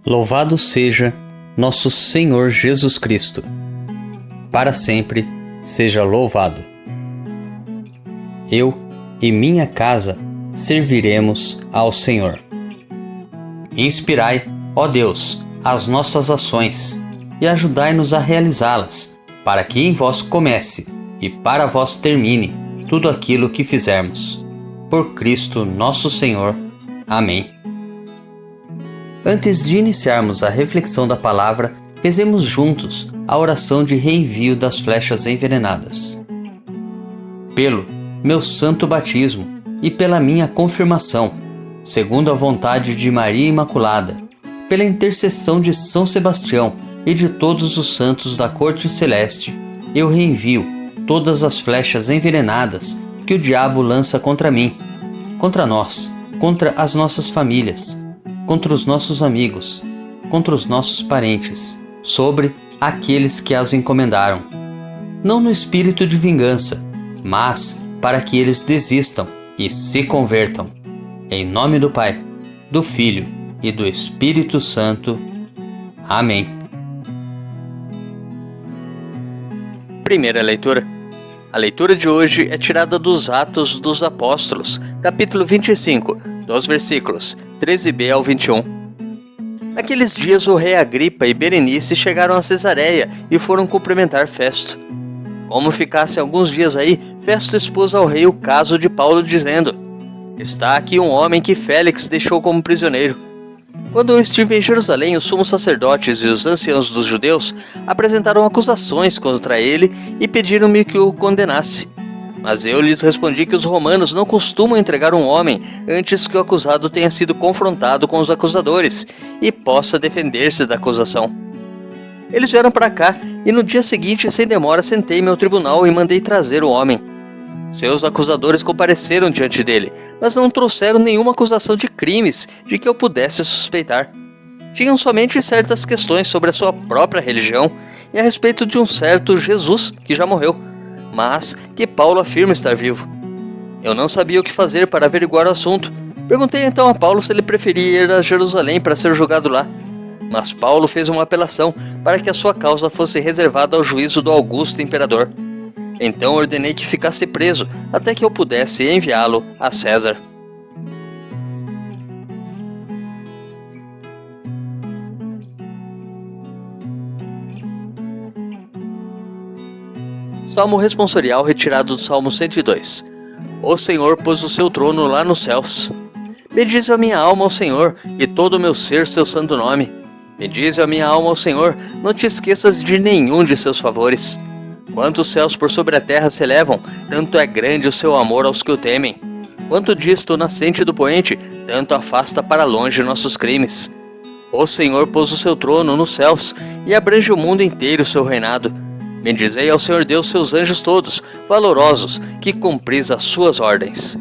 Louvado seja nosso Senhor Jesus Cristo. Para sempre seja louvado. Eu e minha casa serviremos ao Senhor. Inspirai, ó Deus, as nossas ações e ajudai-nos a realizá-las, para que em vós comece e para vós termine tudo aquilo que fizermos. Por Cristo nosso Senhor. Amém. Antes de iniciarmos a reflexão da palavra, rezemos juntos a oração de reenvio das flechas envenenadas. Pelo meu santo batismo e pela minha confirmação, segundo a vontade de Maria Imaculada, pela intercessão de São Sebastião e de todos os santos da corte celeste, eu reenvio todas as flechas envenenadas que o diabo lança contra mim, contra nós, contra as nossas famílias, contra os nossos amigos, contra os nossos parentes, sobre aqueles que as encomendaram. Não no espírito de vingança, mas para que eles desistam e se convertam. Em nome do Pai, do Filho e do Espírito Santo. Amém. Primeira leitura. A leitura de hoje é tirada dos Atos dos Apóstolos, capítulo 25, dos versículos 13b ao 21. Naqueles dias o rei Agripa e Berenice chegaram a Cesareia e foram cumprimentar Festo. Como ficasse alguns dias aí, Festo expôs ao rei o caso de Paulo, dizendo: "Está aqui um homem que Félix deixou como prisioneiro. Quando eu estive em Jerusalém, os sumos sacerdotes e os anciãos dos judeus apresentaram acusações contra ele e pediram-me que o condenasse. Mas eu lhes respondi que os romanos não costumam entregar um homem antes que o acusado tenha sido confrontado com os acusadores e possa defender-se da acusação. Eles vieram para cá e no dia seguinte, sem demora, sentei-me ao tribunal e mandei trazer o homem. Seus acusadores compareceram diante dele, mas não trouxeram nenhuma acusação de crimes de que eu pudesse suspeitar. Tinham somente certas questões sobre a sua própria religião e a respeito de um certo Jesus que já morreu, mas que Paulo afirma estar vivo. Eu não sabia o que fazer para averiguar o assunto. Perguntei então a Paulo se ele preferia ir a Jerusalém para ser julgado lá. Mas Paulo fez uma apelação para que a sua causa fosse reservada ao juízo do Augusto Imperador. Então ordenei que ficasse preso até que eu pudesse enviá-lo a César." Salmo responsorial retirado do Salmo 102. O Senhor pôs o seu trono lá nos céus. Bendize a minha alma ao Senhor, e todo o meu ser seu santo nome. Bendize a minha alma ao Senhor, não te esqueças de nenhum de seus favores. Quanto os céus por sobre a terra se elevam, tanto é grande o seu amor aos que o temem. Quanto dista o nascente do poente, tanto afasta para longe nossos crimes. O Senhor pôs o seu trono nos céus, e abrange o mundo inteiro o seu reinado. Bendizei ao Senhor Deus seus anjos todos, valorosos, que cumpris as suas ordens.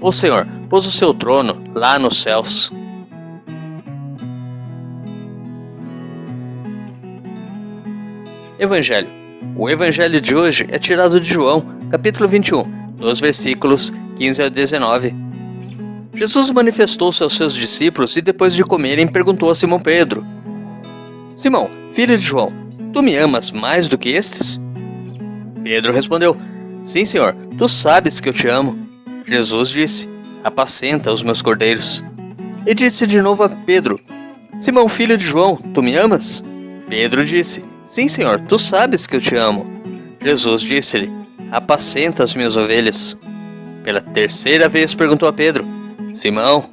O Senhor pôs o seu trono lá nos céus. Evangelho. O Evangelho de hoje é tirado de João, capítulo 21, dos versículos 15 a 19. Jesus manifestou-se aos seus discípulos e depois de comerem perguntou a Simão Pedro: "Simão, filho de João, tu me amas mais do que estes?" Pedro respondeu: "Sim, Senhor, tu sabes que eu te amo." Jesus disse: "Apacenta os meus cordeiros." E disse de novo a Pedro: "Simão, filho de João, tu me amas?" Pedro disse: "Sim, Senhor, tu sabes que eu te amo." Jesus disse-lhe: "Apacenta as minhas ovelhas." Pela terceira vez perguntou a Pedro: "Simão,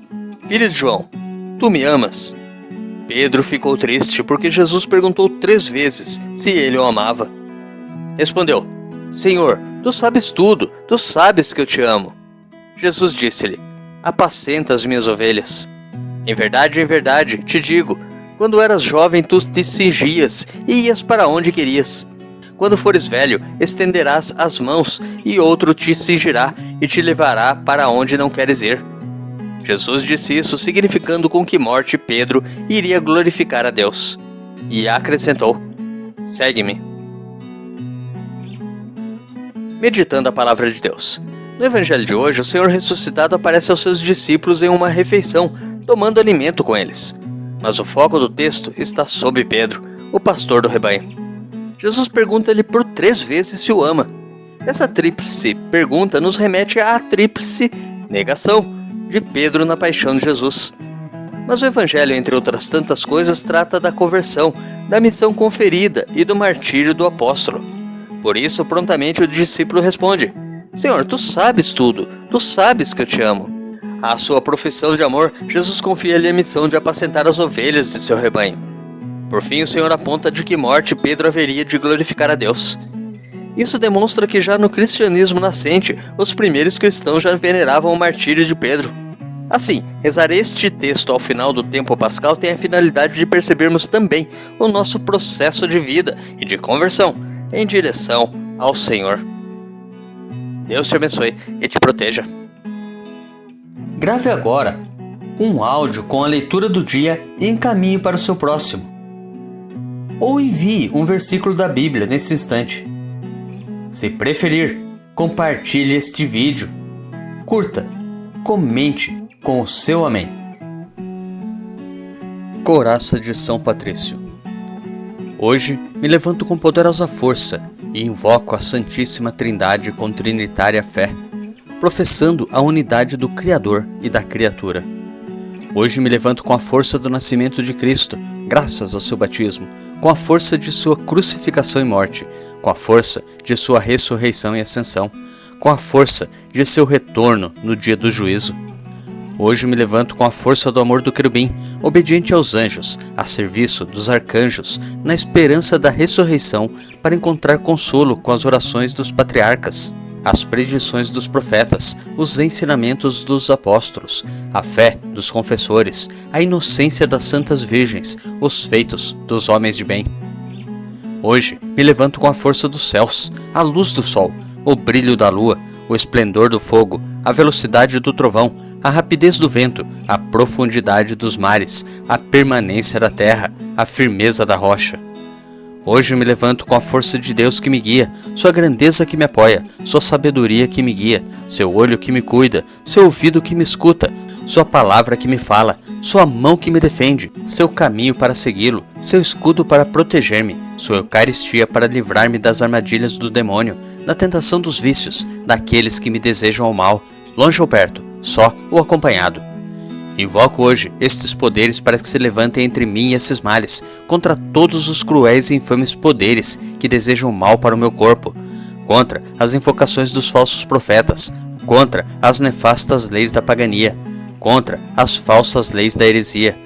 filho de João, tu me amas?" Pedro ficou triste porque Jesus perguntou 3 vezes se ele o amava. Respondeu: "Senhor, tu sabes tudo, tu sabes que eu te amo." Jesus disse-lhe: "Apacenta as minhas ovelhas. Em verdade, te digo, quando eras jovem tu te cingias e ias para onde querias. Quando fores velho, estenderás as mãos e outro te cingirá e te levará para onde não queres ir." Jesus disse isso significando com que morte Pedro iria glorificar a Deus. E acrescentou: "Segue-me." Meditando a palavra de Deus. No Evangelho de hoje, o Senhor ressuscitado aparece aos seus discípulos em uma refeição, tomando alimento com eles. Mas o foco do texto está sobre Pedro, o pastor do rebanho. Jesus pergunta-lhe por 3 vezes se o ama. Essa tríplice pergunta nos remete à tríplice negação de Pedro na paixão de Jesus. Mas o Evangelho, entre outras tantas coisas, trata da conversão, da missão conferida e do martírio do apóstolo. Por isso, prontamente o discípulo responde: Senhor, tu sabes tudo, tu sabes que eu te amo. À sua profissão de amor, Jesus confia-lhe a missão de apacentar as ovelhas de seu rebanho. Por fim, o Senhor aponta de que morte Pedro haveria de glorificar a Deus. Isso demonstra que já no cristianismo nascente, os primeiros cristãos já veneravam o martírio de Pedro. Assim, rezar este texto ao final do tempo pascal tem a finalidade de percebermos também o nosso processo de vida e de conversão em direção ao Senhor. Deus te abençoe e te proteja. Grave agora um áudio com a leitura do dia e encaminhe para o seu próximo. Ou envie um versículo da Bíblia nesse instante. Se preferir, compartilhe este vídeo. Curta, comente com o seu amém. Coraça de São Patrício. Hoje me levanto com poderosa força e invoco a Santíssima Trindade com trinitária fé, professando a unidade do Criador e da criatura. Hoje me levanto com a força do nascimento de Cristo, graças ao seu batismo, com a força de sua crucificação e morte, com a força de sua ressurreição e ascensão, com a força de seu retorno no dia do juízo. Hoje me levanto com a força do amor do querubim, obediente aos anjos, a serviço dos arcanjos, na esperança da ressurreição, para encontrar consolo com as orações dos patriarcas, as predições dos profetas, os ensinamentos dos apóstolos, a fé dos confessores, a inocência das santas virgens, os feitos dos homens de bem. Hoje me levanto com a força dos céus, a luz do sol, o brilho da lua, o esplendor do fogo, a velocidade do trovão, a rapidez do vento, a profundidade dos mares, a permanência da terra, a firmeza da rocha. Hoje me levanto com a força de Deus que me guia, sua grandeza que me apoia, sua sabedoria que me guia, seu olho que me cuida, seu ouvido que me escuta, sua palavra que me fala, sua mão que me defende, seu caminho para segui-lo, seu escudo para proteger-me, sua Eucaristia para livrar-me das armadilhas do demônio, da tentação dos vícios, daqueles que me desejam o mal, longe ou perto, só ou acompanhado. Invoco hoje estes poderes para que se levantem entre mim e esses males, contra todos os cruéis e infames poderes que desejam mal para o meu corpo, contra as invocações dos falsos profetas, contra as nefastas leis da pagania, contra as falsas leis da heresia,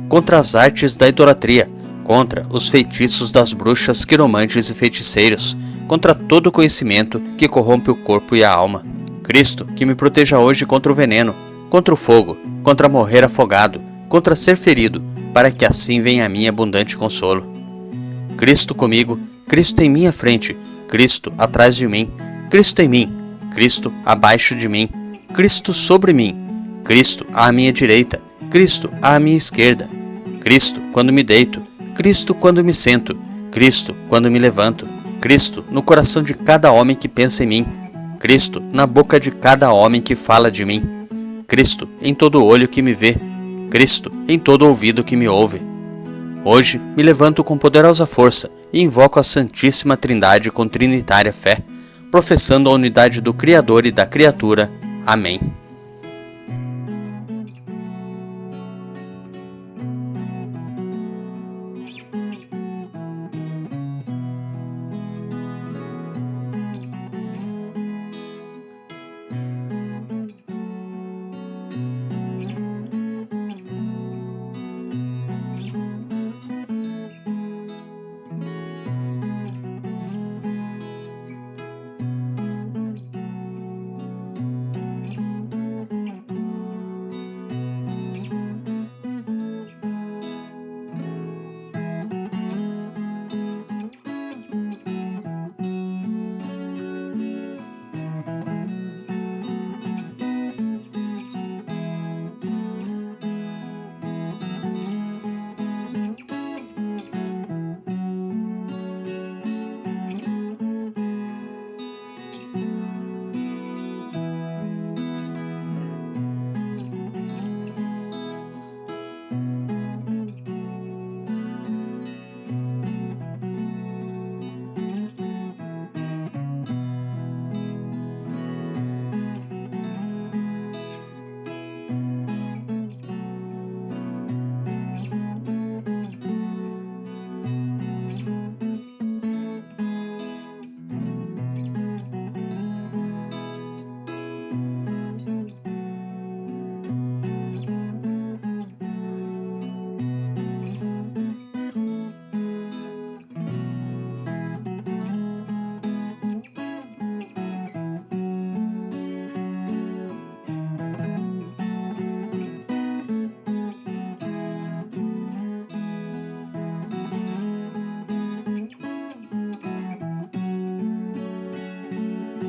contra as artes da idolatria, contra os feitiços das bruxas, quiromantes e feiticeiros, contra todo conhecimento que corrompe o corpo e a alma. Cristo, que me proteja hoje contra o veneno, contra o fogo, contra morrer afogado, contra ser ferido, para que assim venha a mim abundante consolo. Cristo comigo, Cristo em minha frente, Cristo atrás de mim, Cristo em mim, Cristo abaixo de mim, Cristo sobre mim, Cristo à minha direita, Cristo à minha esquerda, Cristo quando me deito, Cristo quando me sento, Cristo quando me levanto, Cristo no coração de cada homem que pensa em mim, Cristo na boca de cada homem que fala de mim, Cristo em todo olho que me vê, Cristo em todo ouvido que me ouve. Hoje me levanto com poderosa força e invoco a Santíssima Trindade com trinitária fé, professando a unidade do Criador e da criatura. Amém.